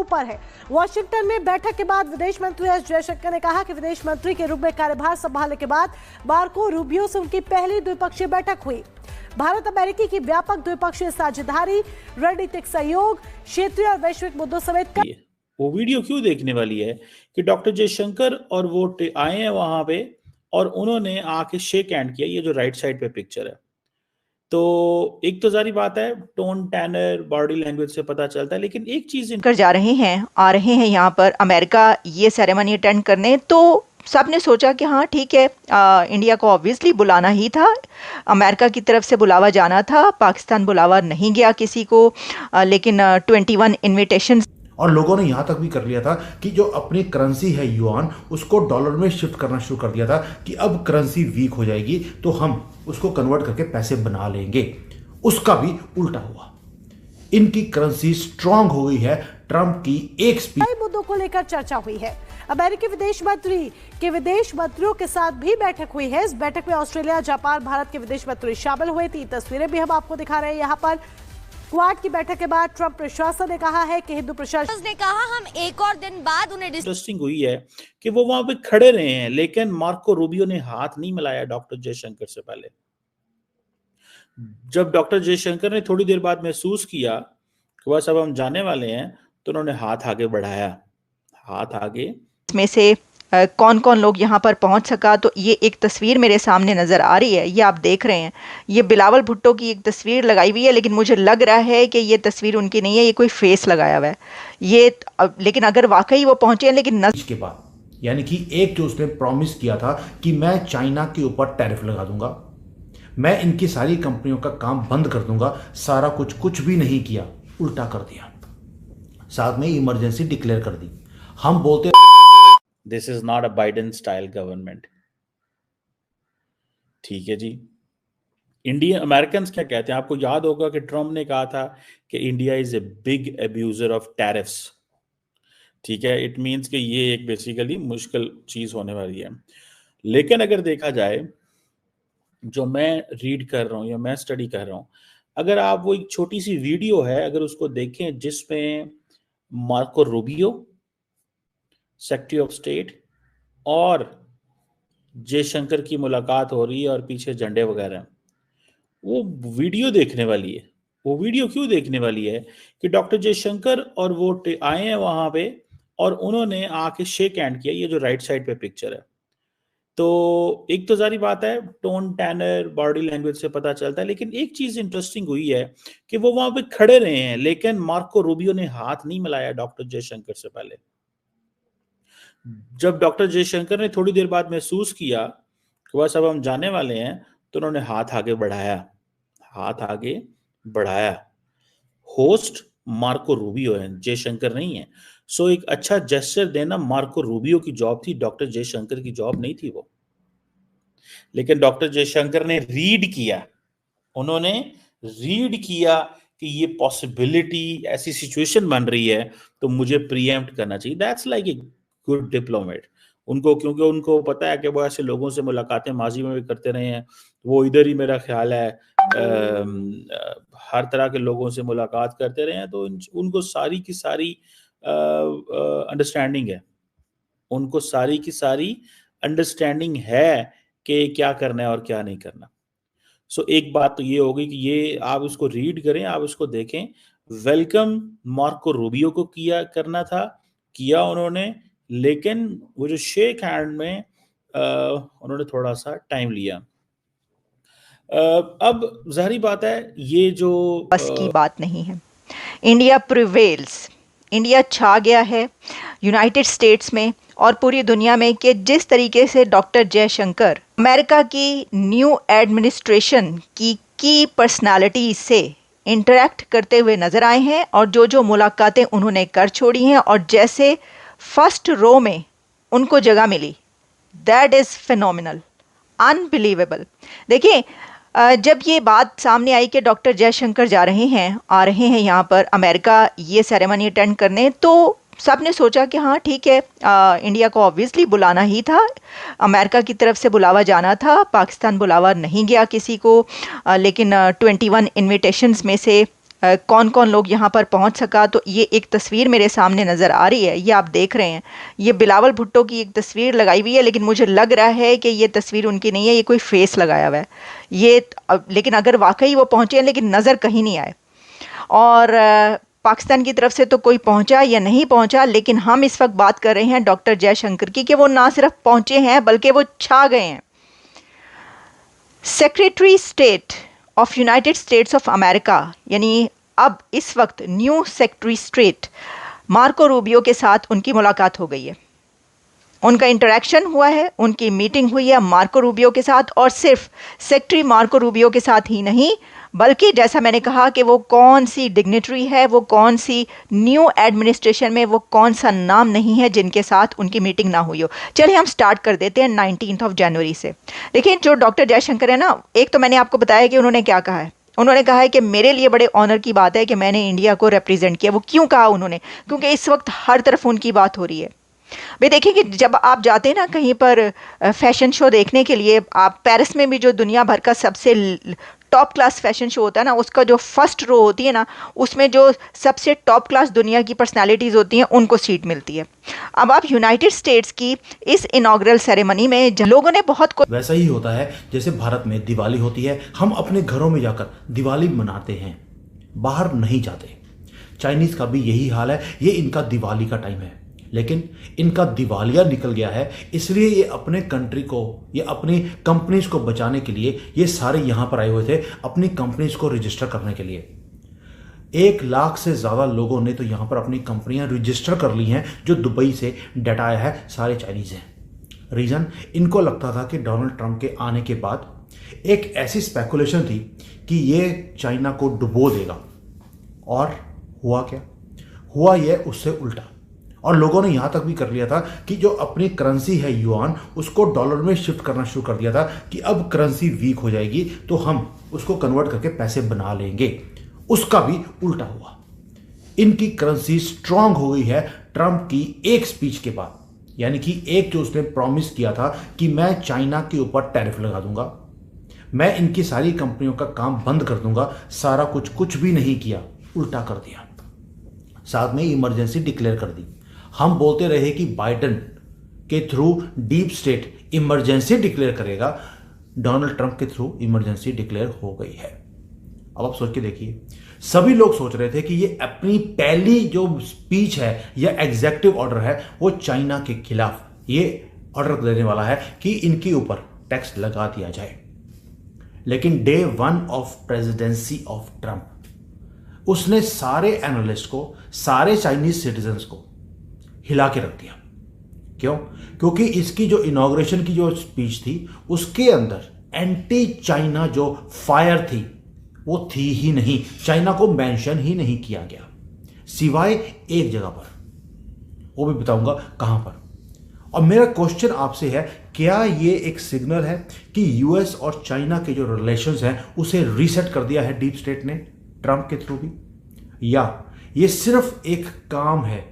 ऊपर है। वॉशिंगटन में बैठक के बाद विदेश मंत्री एस जयशंकर ने कहा कि विदेश मंत्री के रूप में कार्यभार संभालने के बाद मार्को रूबियो से उनकी पहली द्विपक्षीय बैठक हुई। भारत अमेरिकी की व्यापक द्विपक्षीय साझेदारी, रणनीतिक सहयोग, क्षेत्रीय और वैश्विक मुद्दों समेत वो वीडियो क्यों देखने वाली है कि डॉक्टर जयशंकर और वो आए हैं वहां पे और उन्होंने आके शेक हैंड किया। ये जो राइट साइड पे पिक्चर है, तो एक तो जारी बात है टोन, टैनर, बॉडी लैंग्वेज से पता चलता है, लेकिन एक चीज कर जा रहे हैं, आ रहे हैं यहाँ पर अमेरिका ये सेरेमनी अटेंड करने, तो सबने सोचा कि हाँ ठीक है, इंडिया को ऑब्वियसली बुलाना ही था, अमेरिका की तरफ से बुलावा जाना था, पाकिस्तान बुलावा नहीं गया किसी को, लेकिन 21 इन्विटेशन। और लोगों ने यहाँ तक भी कर लिया था कि जो अपनी करेंसी है युआन, उसको डॉलर में शिफ्ट करना शुरू कर दिया था कि अब करेंसी वीक हो जाएगी तो हम उसको कन्वर्ट करके पैसे बना लेंगे। उसका भी उल्टा हुआ, इनकी करेंसी स्ट्रांग हो गई है। ट्रंप की एक स्पीच मुद्दों को लेकर चर्चा हुई है। अमेरिकी विदेश मंत्री के विदेश मंत्रियों के साथ भी बैठक हुई है। इस बैठक में ऑस्ट्रेलिया, जापान, भारत के विदेश मंत्री शामिल हुए। 3 तस्वीरें भी हम आपको दिखा रहे हैं यहाँ पर। क्वाड की बैठक के बाद ट्रंप प्रशासन ने कहा है कि हिंदू प्रशासन ने कहा हम एक और दिन बाद उन्हें इंटरेस्टिंग हुई है कि वो वहां पे खड़े रहे हैं, लेकिन मार्को रूबियो ने हाथ नहीं मिलाया डॉक्टर जयशंकर से पहले। जब डॉक्टर जयशंकर ने थोड़ी देर बाद महसूस किया कि बस अब हम जाने वाले हैं, तो उन्होंने हाथ आगे बढ़ाया, हाथ आगे। में से कौन कौन लोग यहाँ पर पहुँच सका, तो ये एक तस्वीर मेरे सामने नज़र आ रही है, ये आप देख रहे हैं। ये बिलावल भुट्टो की एक तस्वीर लगाई हुई है, लेकिन मुझे लग रहा है कि ये तस्वीर उनकी नहीं है, ये कोई फेस लगाया हुआ है ये। लेकिन अगर वाकई वो पहुँचे, लेकिन के बाद यानी कि एक जो उसने प्रॉमिस किया था कि मैं चाइना के ऊपर टैरिफ लगा दूंगा, मैं इनकी सारी कंपनियों का काम बंद कर दूंगा, सारा कुछ भी नहीं किया, उल्टा कर दिया। साथ में इमरजेंसी डिक्लेयर कर दी। हम बोलते this is not a Biden style government. ठीक है जी। इंडियन अमेरिकन क्या कहते हैं, आपको याद होगा कि ट्रम्प ने कहा था कि India is a big abuser of tariffs. ठीक है, इट मींस कि ये एक बेसिकली मुश्किल चीज होने वाली है। लेकिन अगर देखा जाए, जो मैं रीड कर रहा हूं या मैं स्टडी कर रहा हूं, अगर आप वो एक छोटी सी वीडियो है, अगर उसको देखें जिसमें Marco Rubio, secretary of state और जयशंकर की मुलाकात हो रही है और पीछे झंडे वगैरह, वो वीडियो देखने वाली है। वो वीडियो क्यों देखने वाली है कि डॉक्टर जयशंकर और वो आए हैं वहां पे और उन्होंने आके शेक हैंड किया। ये जो राइट साइड पे पिक्चर है, तो एक तो जारी बात है टोन, टैनर, बॉडी लैंग्वेज से पता चलता है, लेकिन एक चीज इंटरेस्टिंग हुई है कि वो वहां पे खड़े रहे हैं, लेकिन मार्को रूबियो ने हाथ नहीं मिलाया डॉक्टर जयशंकर से पहले। जब डॉक्टर जयशंकर ने थोड़ी देर बाद महसूस किया कि बस अब हम जाने वाले हैं, तो उन्होंने हाथ आगे बढ़ाया, हाथ आगे बढ़ाया। होस्ट मार्को रूबियो है, जयशंकर नहीं है। सो एक अच्छा जेस्चर देना मार्को रूबियो की जॉब थी, डॉक्टर जयशंकर की जॉब नहीं थी वो। लेकिन डॉक्टर जयशंकर ने रीड किया, उन्होंने रीड किया कि ये पॉसिबिलिटी, ऐसी सिचुएशन बन रही है तो मुझे प्रीएम्प्ट करना चाहिए। That's like a good diplomat उनको, क्योंकि उनको पता है कि वो ऐसे लोगों से मुलाकातें माजी में भी करते रहे हैं। वो इधर ही मेरा ख्याल है हर तरह के लोगों से मुलाकात करते रहे हैं, तो उनको सारी की सारी अंडरस्टैंडिंग है, उनको सारी की सारी अंडरस्टैंडिंग है कि क्या करना है और क्या नहीं करना। सो एक बात तो ये होगी कि ये आप इसको रीड करें, आप इसको देखें। वेलकम मार्को रूबियो को करना था, किया उन्होंने, लेकिन वो जो शेक हैंड में उन्होंने थोड़ा सा टाइम लिया। अब जाहिर बात है ये जो बस की बात नहीं है। इंडिया प्रिवेल्स, इंडिया छा गया है यूनाइटेड स्टेट्स में और पूरी दुनिया में कि जिस तरीके से डॉक्टर जयशंकर अमेरिका की न्यू एडमिनिस्ट्रेशन की पर्सनालिटी से इंटरेक्ट करते हुए नज़र आए हैं और जो मुलाकातें उन्होंने कर छोड़ी हैं और जैसे फर्स्ट रो में उनको जगह मिली, दैट इज़ फिनोमिनल, अनबिलीवेबल। देखिए, जब ये बात सामने आई कि डॉक्टर जयशंकर आ रहे हैं यहाँ पर अमेरिका ये सेरेमनी अटेंड करने, तो सबने सोचा कि हाँ ठीक है, इंडिया को ऑब्वियसली बुलाना ही था, अमेरिका की तरफ से बुलावा जाना था, पाकिस्तान बुलावा नहीं गया किसी को, लेकिन 21 इन्विटेशंस में से कौन कौन लोग यहाँ पर पहुँच सका। तो ये एक तस्वीर मेरे सामने नज़र आ रही है, ये आप देख रहे हैं, ये बिलावल भुट्टो की एक तस्वीर लगाई हुई है, लेकिन मुझे लग रहा है कि ये तस्वीर उनकी नहीं है, ये कोई फेस लगाया हुआ है ये। लेकिन अगर वाकई वो पहुँचे हैं, लेकिन नज़र कहीं नहीं आए। और पाकिस्तान की तरफ से तो कोई पहुंचा या नहीं पहुंचा, लेकिन हम इस वक्त बात कर रहे हैं डॉक्टर जयशंकर की, कि वो ना सिर्फ पहुंचे हैं बल्कि वो छा गए हैं। Secretary state of United states of America, यानी अब इस वक्त new secretary state Marco Rubio के साथ उनकी मुलाकात हो गई है, उनका इंटरेक्शन हुआ है, उनकी मीटिंग हुई है मार्को रूबियो के साथ। और सिर्फ सेक्रेटरी मार्को रूबियो के साथ ही नहीं, बल्कि जैसा मैंने कहा कि वो कौन सी डिग्नेटरी है, वो कौन सी न्यू एडमिनिस्ट्रेशन में वो कौन सा नाम नहीं है जिनके साथ उनकी मीटिंग ना हुई हो। चलिए हम स्टार्ट कर देते हैं 19 जनवरी से। देखिए, जो डॉक्टर जयशंकर है ना, एक तो मैंने आपको बताया कि उन्होंने क्या कहा है। उन्होंने कहा है कि मेरे लिए बड़े ऑनर की बात है कि मैंने इंडिया को रिप्रेजेंट किया। वो क्यों कहा उन्होंने? क्योंकि इस वक्त हर तरफ उनकी बात हो रही है। भाई देखिए कि जब आप जाते हैं ना कहीं पर फैशन शो देखने के लिए, आप पेरिस में भी जो दुनिया भर का सबसे टॉप क्लास फैशन शो होता है ना, उसका जो फर्स्ट रो होती है ना, उसमें जो सबसे टॉप क्लास दुनिया की पर्सनालिटीज़ होती हैं उनको सीट मिलती है। अब आप यूनाइटेड स्टेट्स की इस इनॉग्रल सेरेमनी में लोगों ने बहुत वैसा ही होता है जैसे भारत में दिवाली होती है, हम अपने घरों में जाकर दिवाली मनाते हैं, बाहर नहीं जाते। चाइनीज़ का भी यही हाल है, ये इनका दिवाली का टाइम है, लेकिन इनका दिवालिया निकल गया है, इसलिए ये अपने कंट्री को, ये अपनी कंपनीज को बचाने के लिए ये सारे यहाँ पर आए हुए थे अपनी कंपनीज को रजिस्टर करने के लिए। 1 लाख से ज़्यादा लोगों ने तो यहाँ पर अपनी कंपनियाँ रजिस्टर कर ली हैं। जो दुबई से डाटा आया है सारे चाइनीज़ हैं। रीज़न, इनको लगता था कि डोनाल्ड ट्रंप के आने के बाद एक ऐसी स्पेकुलेशन थी कि ये चाइना को डुबो देगा, और हुआ क्या? हुआ ये उससे उल्टा। और लोगों ने यहाँ तक भी कर लिया था कि जो अपनी करेंसी है युआन, उसको डॉलर में शिफ्ट करना शुरू कर दिया था कि अब करेंसी वीक हो जाएगी तो हम उसको कन्वर्ट करके पैसे बना लेंगे। उसका भी उल्टा हुआ। इनकी करेंसी स्ट्रांग हो गई है ट्रंप की एक स्पीच के बाद, यानी कि एक जो उसने प्रॉमिस किया था कि मैं चाइना के ऊपर टैरिफ लगा दूंगा, मैं इनकी सारी कंपनियों का काम बंद कर दूंगा, सारा कुछ भी नहीं किया, उल्टा कर दिया। साथ में इमरजेंसी डिक्लेयर कर दी। हम बोलते रहे कि बाइडेन के through deep state emergency declare करेगा, डोनाल्ड ट्रंप के थ्रू इमरजेंसी डिक्लेयर हो गई है। अब आप सोच के देखिए, सभी लोग सोच रहे थे कि ये अपनी पहली जो स्पीच है या एग्जीक्यूटिव ऑर्डर है वो चाइना के खिलाफ ये ऑर्डर देने वाला है कि इनके ऊपर टैक्स लगा दिया जाए। लेकिन day 1 of presidency of Trump उसने सारे एनालिस्ट को, सारे चाइनीज सिटीजन्स को हिला के रख दिया। क्यों? क्योंकि इसकी जो इनॉग्रेशन की जो स्पीच थी उसके अंदर एंटी चाइना जो फायर थी वो थी ही नहीं, चाइना को मेंशन ही नहीं किया गया, सिवाय एक जगह पर, वो भी बताऊंगा कहां पर। और मेरा क्वेश्चन आपसे है, क्या ये एक सिग्नल है कि यूएस और चाइना के जो रिलेशंस हैं उसे रीसेट कर दिया है डीप स्टेट ने ट्रंप के थ्रू भी, या ये सिर्फ एक काम है